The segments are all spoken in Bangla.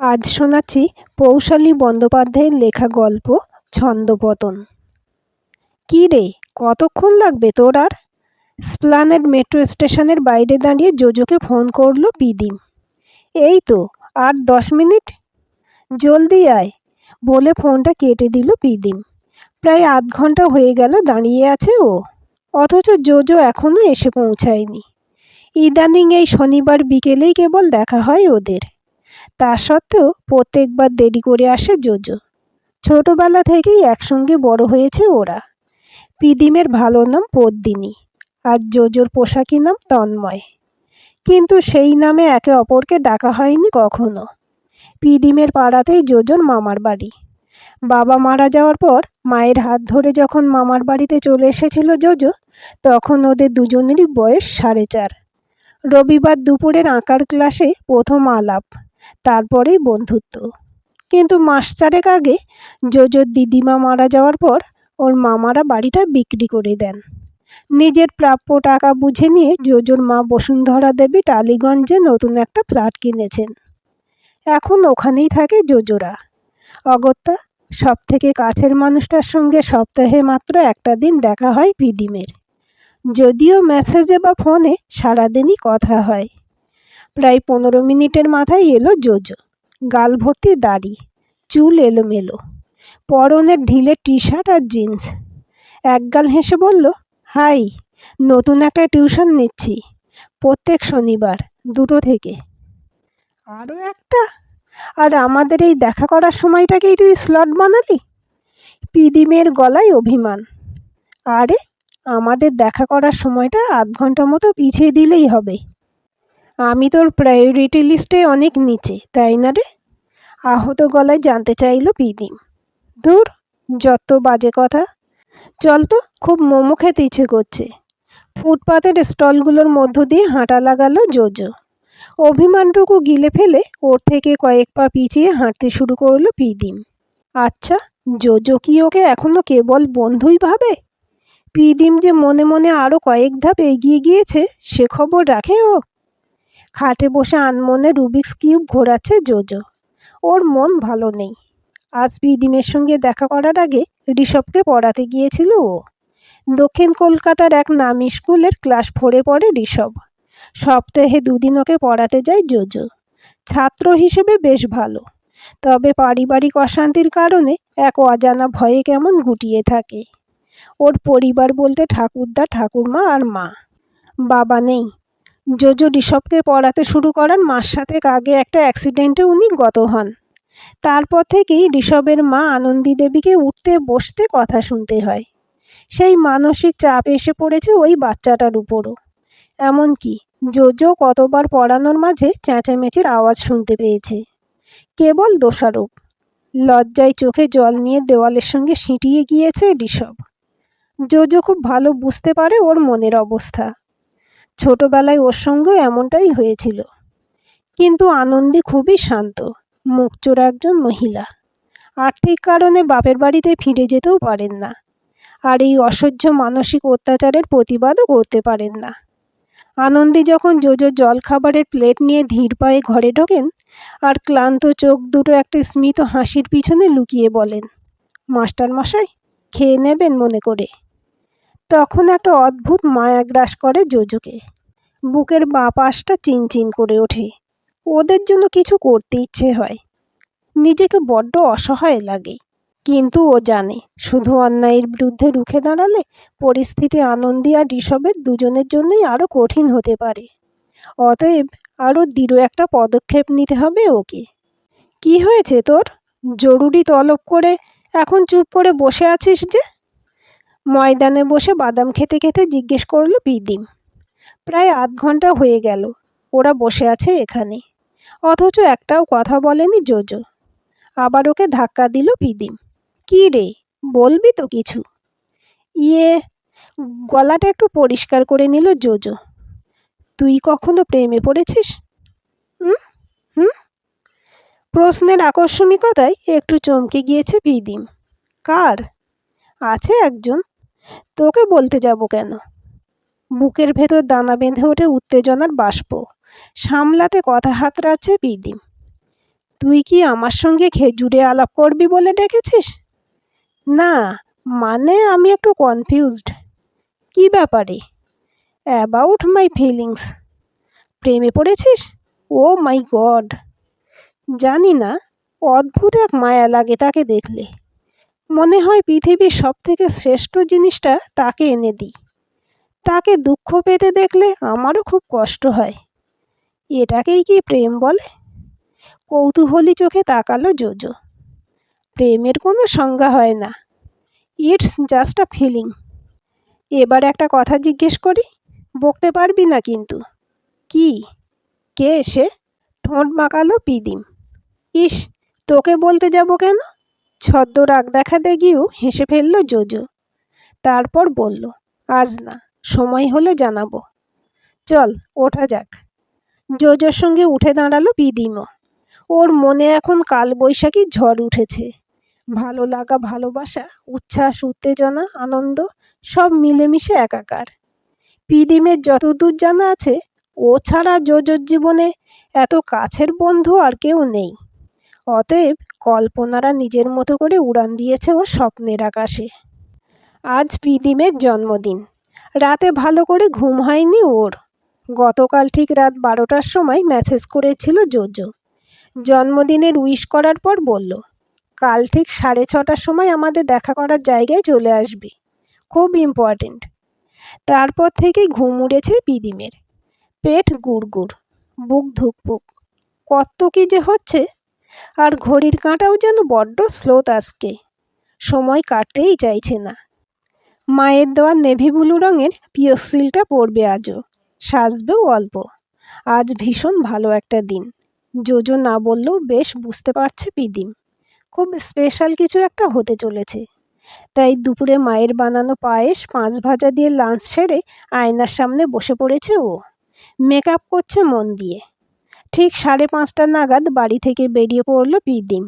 আজ শোনাচ্ছি পৌশালী বন্দ্যোপাধ্যায়ের লেখা গল্প ছন্দপতন। কী রে, কতক্ষণ লাগবে তোর আর? স্প্লানেড মেট্রো স্টেশনের বাইরে দাঁড়িয়ে জোজোকে ফোন করল পিদিম। এই তো আর 10 মিনিট, জলদি আয় বলে ফোনটা কেটে দিল পিদিম। প্রায় আধ ঘন্টা হয়ে গেল দাঁড়িয়ে আছে ও, অথচ জোজো এখনও এসে পৌঁছায়নি। ইদানিং এই শনিবার বিকেলেই কেবল দেখা হয় ওদের। তা সত্ত্বেও প্রত্যেকবার দেরি করে আসে জোজো। ছোটবেলা থেকেই একসঙ্গে বড় হয়েছে ওরা। পিদিমের ভালো নাম পদ্মিনী, আর জোজোর পোশাকি নাম তন্ময়। কিন্তু সেই নামে একে অপরকে ডাকা হয়নি কখনো। পিদিমের পাড়াতেই জোজোর মামার বাড়ি। বাবা মারা যাওয়ার পর মায়ের হাত ধরে যখন মামার বাড়িতে চলে এসেছিল জোজো, তখন ওদের দুজনেরই বয়স 4.5। রবিবার দুপুরের আঁকার ক্লাসে প্রথম আলাপ, তারপরেই বন্ধুত্ব। কিন্তু মাস চারেক আগে জোজোর দিদিমা মারা যাওয়ার পর ওর মামারা বাড়িটা বিক্রি করে দেন। নিজের প্রাপ্য টাকা বুঝে নিয়ে জোজোর মা বসুন্ধরা দেবী টালিগঞ্জে নতুন একটা ফ্ল্যাট কিনেছেন। এখন ওখানেই থাকে জোজোরা। অগত্যা সব থেকে কাছের মানুষটার সঙ্গে সপ্তাহে মাত্র একটা দিন দেখা হয় পিদিমের। যদিও মেসেজে বা ফোনে সারাদিনই কথা হয়। প্রায় 15 মিনিটের মাথায় এলো জোজো। গাল ভর্তি দাড়ি, চুল এলোমেলো, পরনের ঢিলে টি শার্ট আর জিন্স। একগাল হেসে বলল, হাই, নতুন একটা টিউশন নিচ্ছি, প্রত্যেক শনিবার 2টো থেকে। আরও একটা? আর আমাদের এই দেখা করার সময়টাকেই তুই স্লট বানালি? পিদিমের গলায় অভিমান। আরে, আমাদের দেখা করার সময়টা আধ ঘন্টা মতো পিছিয়ে দিলেই হবে। আমি তোর প্রায়োরিটি লিস্টে অনেক নিচে, তাই না রে? আহত গলায় জানতে চাইল পিদিম। ধুর, যত বাজে কথা। চল তো, খুব মোমো খেতে ইচ্ছে করছে। ফুটপাতের স্টলগুলোর মধ্য দিয়ে হাঁটা লাগালো জোজো। অভিমানটুকু গিলে ফেলে ওর থেকে কয়েক পা পিছিয়ে হাঁটতে শুরু করলো পিদিম। আচ্ছা, জোজো কি ওকে এখনো কেবল বন্ধুই ভাবে? পিদিম যে মনে মনে আরও কয়েক ধাপ এগিয়ে গিয়েছে সে খবর রাখে ও? খাটে বসে আনমনে রুবিক্স কিউব ঘোরাচ্ছে জোজো। ওর মন ভালো নেই। আজ পিদিমের সঙ্গে দেখা করার আগে ঋষভকে পড়াতে গিয়েছিল ও। দক্ষিণ কলকাতার এক নামী স্কুলের ক্লাস 4-এ পড়ে ঋষভ। সপ্তাহে 2 দিন ওকে পড়াতে যায় জোজো। ছাত্র হিসেবে বেশ ভালো, তবে পারিবারিক অশান্তির কারণে এক অজানা ভয়ে কেমন গুটিয়ে থাকে। ওর পরিবার বলতে ঠাকুরদা, ঠাকুরমা আর মা। বাবা নেই। জোজো ঋষভকে পড়াতে শুরু করার মাস 7 আগে একটা অ্যাক্সিডেন্টে উনি গত হন। তারপর থেকেই ঋষভের মা আনন্দী দেবীকে উঠতে বসতে কথা শুনতে হয়। সেই মানসিক চাপ এসে পড়েছে ওই বাচ্চাটার উপরও। এমনকি জোজো কতবার পড়ানোর মাঝে চেঁচামেচির আওয়াজ শুনতে পেয়েছে। কেবল দোষারোপ। লজ্জায় চোখে জল নিয়ে দেওয়ালের সঙ্গে সিঁটিয়ে গিয়েছে ঋষভ। জোজো খুব ভালো বুঝতে পারে ওর মনের অবস্থা। ছোটবেলায় ওর সঙ্গেও এমনটাই হয়েছিল। কিন্তু আনন্দী খুবই শান্ত, মুখচোরা একজন মহিলা। আর্থিক কারণে বাপের বাড়িতে ফিরে যেতেও পারেন না, আর এই অসহ্য মানসিক অত্যাচারের প্রতিবাদও করতে পারেন না। আনন্দী যখন জোজোর জলখাবারের প্লেট নিয়ে ধীর পায়ে ঘরে ঢোকেন আর ক্লান্ত চোখ দুটো একটা স্মিত হাসির পিছনে লুকিয়ে বলেন, মাস্টার মশাই, খেয়ে নেবেন মনে করে, তখন একটা অদ্ভুত মায়া গ্রাস করে জোজোকে। বুকের বাঁ পাশটা চিনচিন করে ওঠে। ওদের জন্য কিছু করতে ইচ্ছে হয়। নিজেকে বড্ড অসহায় লাগে। কিন্তু ও জানে শুধু অন্যায়ের বিরুদ্ধে রুখে দাঁড়ালে পরিস্থিতি আনন্দী আর ঋষভের দুজনের জন্যই আরও কঠিন হতে পারে। অতএব আরও দৃঢ় একটা পদক্ষেপ নিতে হবে ওকে। কি হয়েছে তোর? জরুরি তলব করে এখন চুপ করে বসে আছিস যে? ময়দানে বসে বাদাম খেতে খেতে জিজ্ঞেস করল পিদিম। প্রায় আধ ঘন্টা হয়ে গেল ওরা বসে আছে এখানে, অথচ একটাও কথা বলেনি জোজো। আবার ওকে ধাক্কা দিল পিদিম। কি রে, বলবি তো কিছু? ইয়ে, গলাটা একটু পরিষ্কার করে নিল জোজো। তুই কখনো প্রেমে পড়েছিস? হুম হুম প্রশ্নের আকস্মিকতায় একটু চমকে গিয়েছে পিদিম। কার? আছে একজন। তোকে বলতে যাব কেন? বুকের ভেতর দানা বেঁধে ওঠে উত্তেজনার বাষ্প। সামলাতে কথা হাতড়াচ্ছে পিদিম। তুই কি আমার সঙ্গে খেজুরে আলাপ করবি বলে ডেকেছিস? না, মানে আমি একটু কনফিউজড। কি ব্যাপারে? About my feelings. প্রেমে পড়েছিস? ও মাই গড! জানি না, অদ্ভুত এক মায়া লাগে তাকে দেখলে। মনে হয় পৃথিবীর সবথেকে শ্রেষ্ঠ জিনিসটা তাকে এনে দিই। তাকে দুঃখ পেতে দেখলে আমারও খুব কষ্ট হয়। এটাকেই কি প্রেম বলে? কৌতূহলী চোখে তাকালো জোজো। প্রেমের কোনো সংজ্ঞা হয় না, ইটস জাস্ট আ ফিলিং। এবার একটা কথা জিজ্ঞেস করি, বকতে পারবি না কিন্তু। কি? কে সে? ঠোঁট বাঁকালো পিদিম। ইস, তোকে বলতে যাব কেন? ছদ্ম রাগ দেখাতে গিয়েও হেসে ফেলল জোজো। তারপর বলল, আজ না, সময় হলে জানাবো। চল, ওঠা যাক। জোজোর সঙ্গে উঠে দাঁড়ালো পিদিমও। ওর মনে এখন কালবৈশাখী ঝড় উঠেছে। ভালো লাগা, ভালোবাসা, উচ্ছ্বাস, উত্তেজনা, আনন্দ সব মিলেমিশে একাকার। পিদিমের যতদূর জানা আছে, ও ছাড়া জোজোর জীবনে এত কাছের বন্ধু আর কেউ নেই। অতএব কল্পনারা নিজের মতো করে উড়ান দিয়েছে ও স্বপ্নের আকাশে। আজ পিদিমের জন্মদিন। রাতে ভালো করে ঘুম হয়নি ওর। গতকাল ঠিক রাত 12টার সময় মেসেজ করেছিল জোজো। জন্মদিনের উইশ করার পর বলল, কাল ঠিক 6:30টার সময় আমাদের দেখা করার জায়গায় চলে আসবি, খুব ইম্পর্টেন্ট। তারপর থেকেই ঘুম উড়েছে পিদিমের। পেট গুড়গুড়, বুক ধুকপুক, কত কি যে হচ্ছে। আর ঘড়ির কাঁটাও যেন বড্ড স্লোত আজকে, সময় কাটতেই চাইছে না। মায়ের দেওয়া নেভি ব্লু রঙের পিওসিলটা পরবে আজও, সাজবেও অল্প। আজ ভীষণ ভালো একটা দিন। জোজো না বললেও বেশ বুঝতে পারছে পিদিম, খুব স্পেশাল কিছু একটা হতে চলেছে। তাই দুপুরে মায়ের বানানো পায়েস 5 ভাজা দিয়ে লাঞ্চ সেরে আয়নার সামনে বসে পড়েছে ও। মেকআপ করছে মন দিয়ে। ঠিক 5:30 নাগাদ বাড়ি থেকে বেরিয়ে পড়ল পিদিম।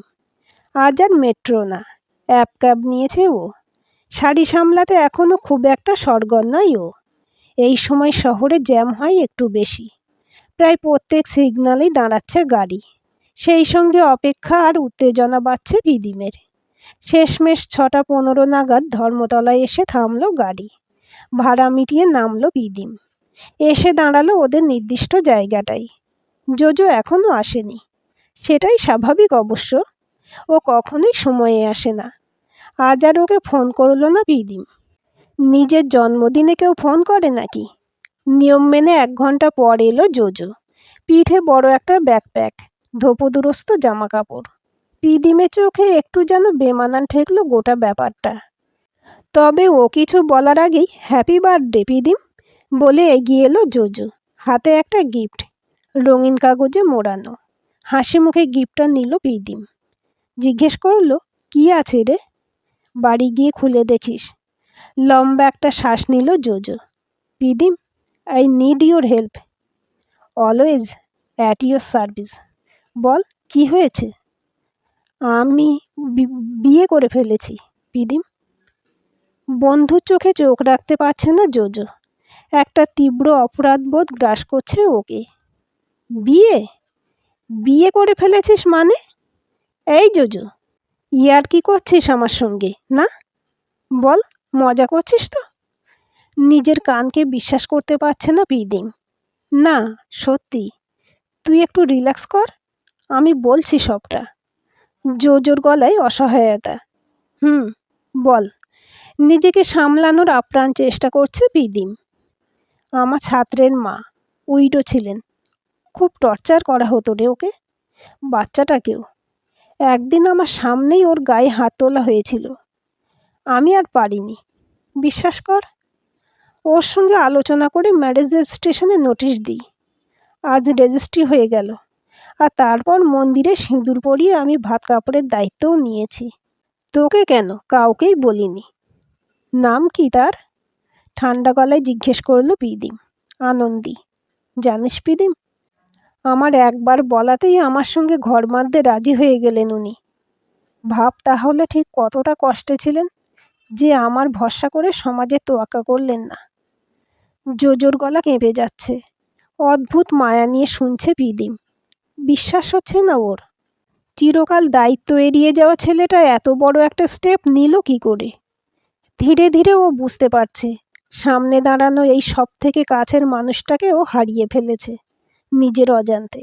আজ আর মেট্রো না, অ্যাপ ক্যাব নিয়েছে ও। শাড়ি সামলাতে এখনও খুব একটা সরগর নয় ও। এই সময় শহরে জ্যাম হয় একটু বেশি। প্রায় প্রত্যেক সিগন্যালেই দাঁড়াচ্ছে গাড়ি। সেই সঙ্গে অপেক্ষা আর উত্তেজনা বাড়ছে পিদিমের। শেষমেশ 6:15 নাগাদ ধর্মতলায় এসে থামলো গাড়ি। ভাড়া মিটিয়ে নামলো পিদিম। এসে দাঁড়ালো ওদের নির্দিষ্ট জায়গাটায়। জোজো এখনও আসেনি। সেটাই স্বাভাবিক অবশ্য, ও কখনোই সময়ে আসে না। আজ আর ওকে ফোন করলো না পিদিম। নিজের জন্মদিনে কেউ ফোন করে নাকি? নিয়ম মেনে 1 ঘন্টা পর এলো জোজো। পিঠে বড় একটা ব্যাকপ্যাক, ধোপদুরস্ত জামা কাপড়। পিদিমের চোখে একটু যেন বেমানান ঠেকলো গোটা ব্যাপারটা। তবে ও কিছু বলার আগেই হ্যাপি বার্থডে পিদিম বলে এগিয়ে এলো জোজো। হাতে একটা গিফট, রঙিন কাগজে মোড়ানো। হাসি মুখে গিফটটা নিল পিদিম। জিজ্ঞেস করলো, কি আছে রে? বাড়ি গিয়ে খুলে দেখিস। লম্বা একটা শ্বাস নিল Jojo. Pidim, I need your help. Always at your service. বল, কি হয়েছে? আমি বিয়ে করে ফেলেছি পিদিম। বন্ধুর চোখে চোখ রাখতে পারছে না জোজো। একটা তীব্র অপরাধবোধ গ্রাস করছে ওকে। বিয়ে? বিয়ে করে ফেলেছিস মানে? এই জোজো, ইয়ার কি করছিস আমার সঙ্গে না? বল, মজা করছিস তো? নিজের কানকে বিশ্বাস করতে পারছে না পিদিম। না, সত্যি। তুই একটু রিল্যাক্স কর, আমি বলছি সবটা। জোজোর গলায় অসহায়তা। বল। নিজেকে সামলানোর আপ্রাণ চেষ্টা করছে পিদিম। আমার ছাত্রের মা উইডো ছিলেন। খুব টর্চার করা হতো রে ওকে, বাচ্চাটাকেও। একদিন আমার সামনেই ওর গায়ে হাত তোলা হয়েছিল। আমি আর পারিনি, বিশ্বাস কর। ওর সঙ্গে আলোচনা করে ম্যারেজ রেজিস্ট্রেশনে নোটিশ দিই। আজ রেজিস্ট্রি হয়ে গেল। আর তারপর মন্দিরে সিঁদুর পরিয়ে আমি ভাত কাপড়ের দায়িত্বও নিয়েছি। তোকে কেন, কাউকেই বলিনি। নাম কি তার? ঠান্ডা গলায় জিজ্ঞেস করলো পিদিম। আনন্দী। জানিস পিদিম, আমার একবার বলাতেই আমার সঙ্গে ঘর বাঁধতে রাজি হয়ে গেলেন উনি। ভাব তাহলে ঠিক কতটা কষ্টে ছিলেন যে আমার ভরসা করে সমাজে তোয়াক্কা করলেন না। জোজোর গলা কেঁপে যাচ্ছে। অদ্ভুত মায়া নিয়ে শুনছে পিদিম। বিশ্বাস হচ্ছে না ওর। চিরকাল দায়িত্ব এড়িয়ে যাওয়া ছেলেটা এত বড় একটা স্টেপ নিল কি করে? ধীরে ধীরে ও বুঝতে পারছে সামনে দাঁড়ানো এই সব থেকে কাছের মানুষটাকে ও হারিয়ে ফেলেছে নিজের অজান্তে,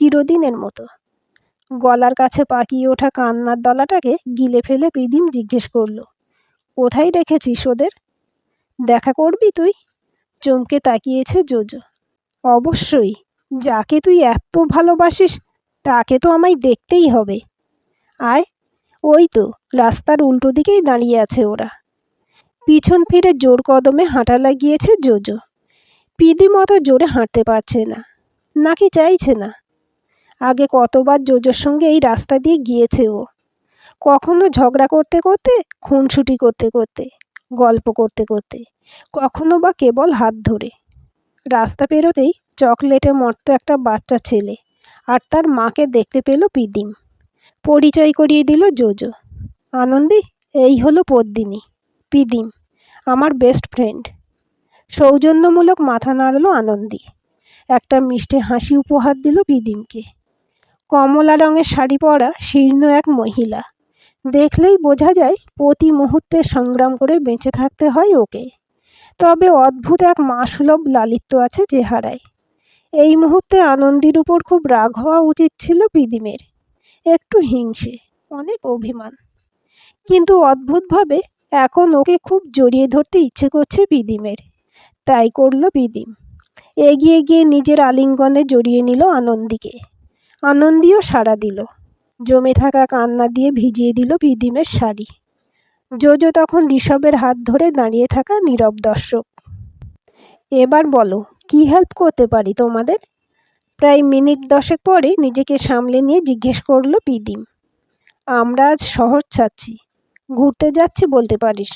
চিরদিনের মতো। গলার কাছে পাকিয়ে ওঠা কান্নার দলাটাকে গিলে ফেলে পিদিম জিজ্ঞেস করলো, কোথায় রেখেছিস ওদের? দেখা করবি তুই? চমকে তাকিয়েছে জোজো। অবশ্যই, যাকে তুই এত ভালোবাসিস তাকে তো আমায় দেখতেই হবে। আয়, ওই তো রাস্তার উল্টো দিকেই দাঁড়িয়ে আছে ওরা। পিছন ফিরে জোর কদমে হাঁটা লাগিয়েছে জোজো। পিদিম অত জোরে হাঁটতে পারছে না, নাকি চাইছে না। আগে কতবার জোজোর সঙ্গে এই রাস্তা দিয়ে গিয়েছে ও, কখনো ঝগড়া করতে করতে, খুনসুটি করতে করতে, গল্প করতে করতে, কখনো বা কেবল হাত ধরে। রাস্তা পেরোতেই চকলেটে মর্ত একটা বাচ্চা ছেলে আর তার মাকে দেখতে পেল পিদিম। পরিচয় করিয়ে দিল জোজো। আনন্দী, এই হলো পদ্মিনী, পিদিম, আমার বেস্ট ফ্রেন্ড। সৌজন্যমূলক মাথা নাড়ল আনন্দী। একটা মিষ্টি হাসি উপহার দিল পিদিমকে। কমলা রঙের শাড়ি পরা শীর্ণ এক মহিলা, দেখলেই বোঝা যায় প্রতি মুহূর্তে সংগ্রাম করে বেঁচে থাকতে হয় ওকে। তবে অদ্ভুত এক মাসুলভ লালিত্য আছে চেহারায়। এই মুহূর্তে আনন্দীর উপর খুব রাগ হওয়া উচিত ছিল পিদিমের, একটু হিংসে, অনেক অভিমান। কিন্তু অদ্ভুতভাবে এখন ওকে খুব জড়িয়ে ধরতে ইচ্ছে করছে পিদিমের। তাই করল পিদিম। এগিয়ে গিয়ে নিজের আলিঙ্গনে জড়িয়ে নিল আনন্দীকে। আনন্দীও সাড়া দিল। জমে থাকা কান্না দিয়ে ভিজিয়ে দিল পিদিমের শাড়ি। জোজো তখন ঋষভের হাত ধরে দাঁড়িয়ে থাকা নীরব দর্শক। এবার বলো, কি হেল্প করতে পারি তোমাদের? প্রায় মিনিট 10 পরে নিজেকে সামলে নিয়ে জিজ্ঞেস করলো পিদিম। আমরা আজ শহর ছাড়ছি, ঘুরতে যাচ্ছি বলতে পারিস।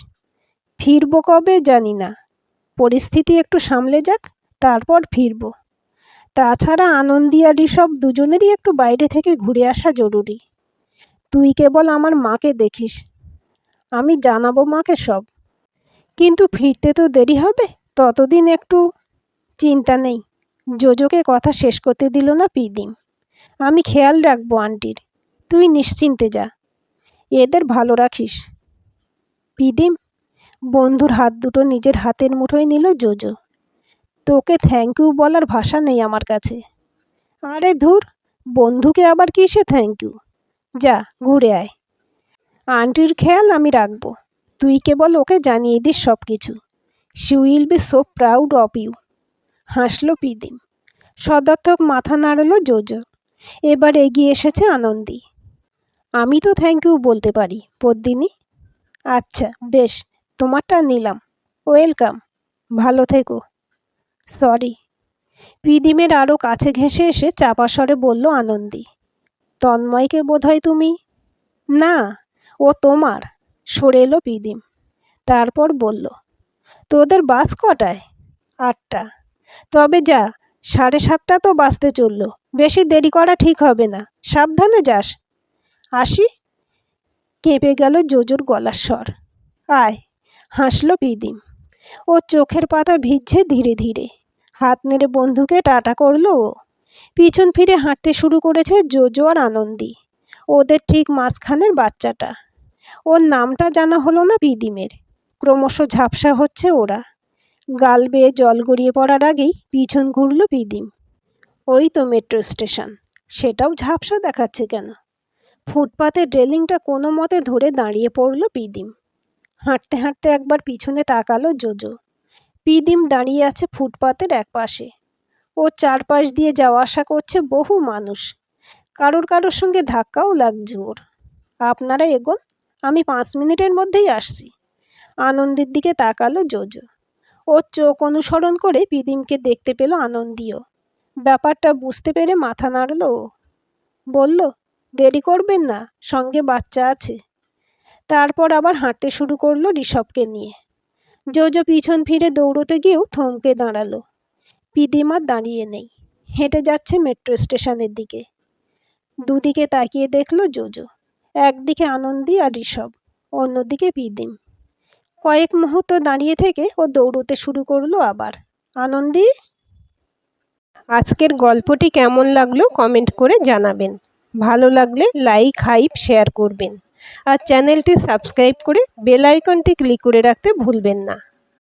ফিরবো কবে জানি না, পরিস্থিতি একটু সামলে যাক, তারপর ফিরবো। তাছাড়া আনন্দী আর ঋষভ দুজনেরই একটু বাইরে থেকে ঘুরে আসা জরুরি। তুই কেবল আমার মাকে দেখিস, আমি জানাবো মাকে সব। কিন্তু ফিরতে তো দেরি হবে, ততদিন একটু। চিন্তা নেই, জোজোকে কথা শেষ করতে দিল না পিদিম। আমি খেয়াল রাখবো আন্টির, তুই নিশ্চিন্তে যা, এদের ভালো রাখিস। পিদিম, বন্ধুর হাত দুটো নিজের হাতের মুঠোয় নিল জোজো। তোকে থ্যাংক ইউ বলার ভাষা নেই আমার কাছে। আরে ধুর, বন্ধুকে আবার কিসে থ্যাংক ইউ? যা ঘুরে আয়। আন্টির খেয়াল আমি রাখবো, তুই কেবল ওকে জানিয়ে দিস সব কিছু। She will be so proud of you. হাসল পিদিম। সদর্থক মাথা নাড়ল জোজো। এবার এগিয়ে এসেছে আনন্দী। আমি তো থ্যাংক ইউ বলতে পারি পদ্মিনী। আচ্ছা বেশ, তোমারটা নিলাম। ওয়েলকাম, ভালো থেকো। সরি। পিদিমের আরও কাছে ঘেঁষে এসে চাপা স্বরে বলল আনন্দী। তন্ময়কে বোধহয় তুমি। না, ও তোমার। সরে এলো পিদিম। তারপর বলল, তোদের বাস কটায়? 8টা। তবে যা, 7:30 তো বাজতে চলল, বেশি দেরি করা ঠিক হবে না, সাবধানে যাস। আসি। কেঁপে গেল জোজোর গলার স্বর। আয়, হাসল পিদিম। ও চোখের পাতা ভিজছে ধীরে ধীরে। হাত নেড়ে বন্ধুকে টাটা করলো ও। পিছন ফিরে হাঁটতে শুরু করেছে জোজো আর আনন্দী, ওদের ঠিক মাঝখানের বাচ্চাটা। ওর নামটা জানা হলো না পিদিমের। ক্রমশ ঝাপসা হচ্ছে ওরা। গাল বেয়ে জল গড়িয়ে পড়ার আগেই পিছন ঘুরল পিদিম। ওই তো মেট্রো স্টেশন, সেটাও ঝাপসা দেখাচ্ছে কেন? ফুটপাতের রেলিংটা কোনো মতে ধরে দাঁড়িয়ে পড়ল পিদিম। হাঁটতে হাঁটতে একবার পিছনে তাকালো জোজো। পিদিম দাঁড়িয়ে আছে ফুটপাতের এক পাশে। ও চারপাশ দিয়ে যাওয়া আসা করছে বহু মানুষ। কারোর সঙ্গে ধাক্কাও লাগছে ওর। আপনারা এগোন, আমি 5 মিনিটের মধ্যেই আসছি। আনন্দীর দিকে তাকালো জোজো। ওর চোখ অনুসরণ করে পিদিমকে দেখতে পেল আনন্দীও। ব্যাপারটা বুঝতে পেরে মাথা নাড়ল ও। বলল, দেরি করবেন না, সঙ্গে বাচ্চা আছে। তারপর আবার হাঁটতে শুরু করলো ঋষভকে নিয়ে। জোজো পিছন ফিরে দৌড়তে গিয়েও থমকে দাঁড়ালো। পিদিম আর দাঁড়িয়ে নেই, হেঁটে যাচ্ছে মেট্রো স্টেশনের দিকে। দুদিকে তাকিয়ে দেখল জোজো। একদিকে আনন্দী আর ঋষভ, অন্যদিকে পিদিম। কয়েক মুহূর্ত দাঁড়িয়ে থেকে ও দৌড়তে শুরু করলো আবার। আনন্দী। আজকের গল্পটি কেমন লাগলো কমেন্ট করে জানাবেন। ভালো লাগলে লাইক, হাইপ, শেয়ার করবেন। আর চ্যানেলটি সাবস্ক্রাইব করে বেল আইকনটি ক্লিক করে রাখতে ভুলবেন না।